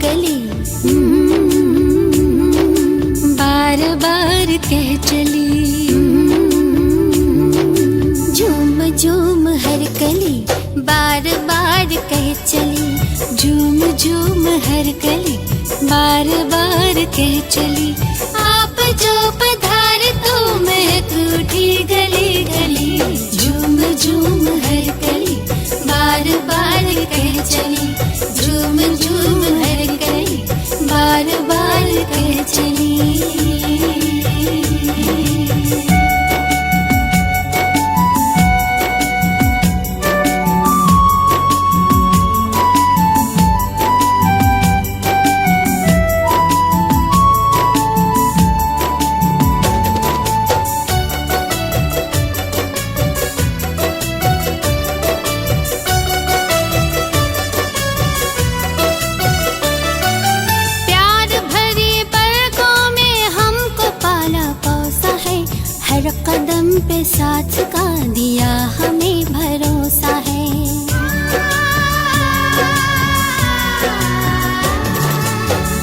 कली बार बार कह चली। झूम झूम हर कली बार बार कह चली। झूम झूम हर कली बार बार कह चली। आप जो पधार तो महक उठी गली गली। झूम झूम हर कली बार बार कह चली। झूम झूम हर कली बार बार कह चली। हर कदम पे साथ का दिया हमें भरोसा है।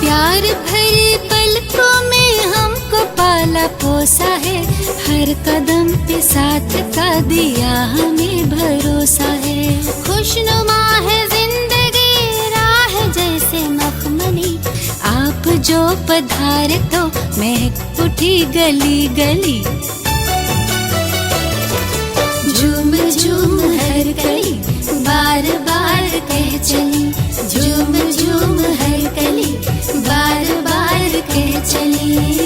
प्यार भरी पलकों में हमको पाला पोसा है। हर कदम पे साथ का दिया हमें भरोसा है। खुशनुमा है जिंदगी राह जैसे मखमली। आप जो पधारे तो महक उठी गली गली। झूम झूम हर कली बार बार कह चली। झूम झूम हर कली बार बार कह चली।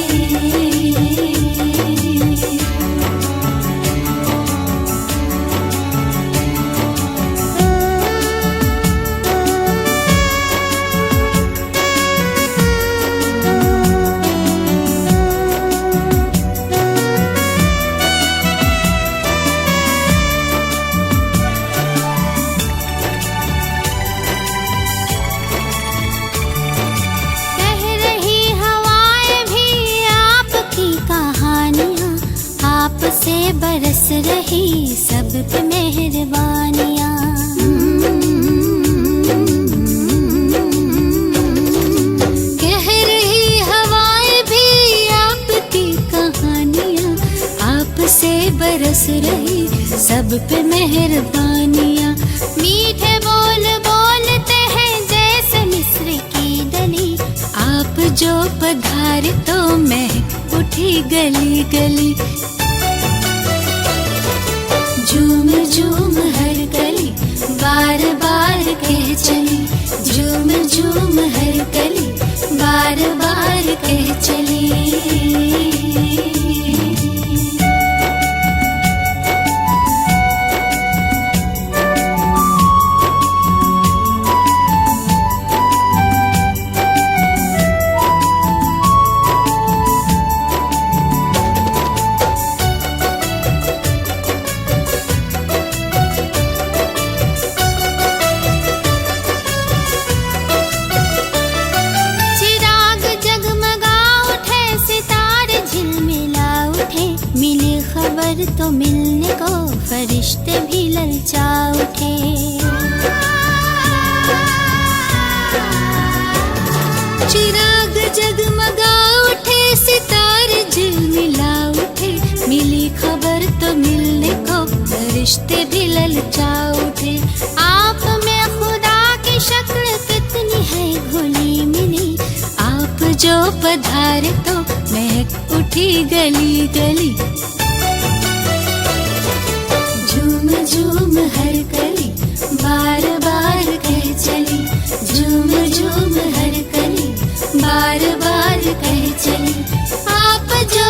से बरस रही सब पे मेहरबानियाँ। कह रही हवाएं भी आपकी कहानियाँ। आप से बरस रही सब पे मेहरबानियाँ। मीठे बोल बोलते हैं जैसे मिस्र की डली। आप जो पधारे तो महक उठी गली गली। झूम झूम हर कली बार बार कह चली। झूम झूम हर कली बार बार कह चली। मिली खबर तो मिलने को फरिश्ते भी ललचा उठे। चिराग जगमगा उठे सितारे झिलमिला उठे। मिली खबर तो मिलने को फरिश्ते भी ललचा उठे। आप में खुदा की शक्ल कितनी है घुली मिली। आप जो पधारे तो महक उठी गली गली। झूम झूम हर कली बार बार कह चली। झूम झूम हर कली बार बार कह चली। आप जो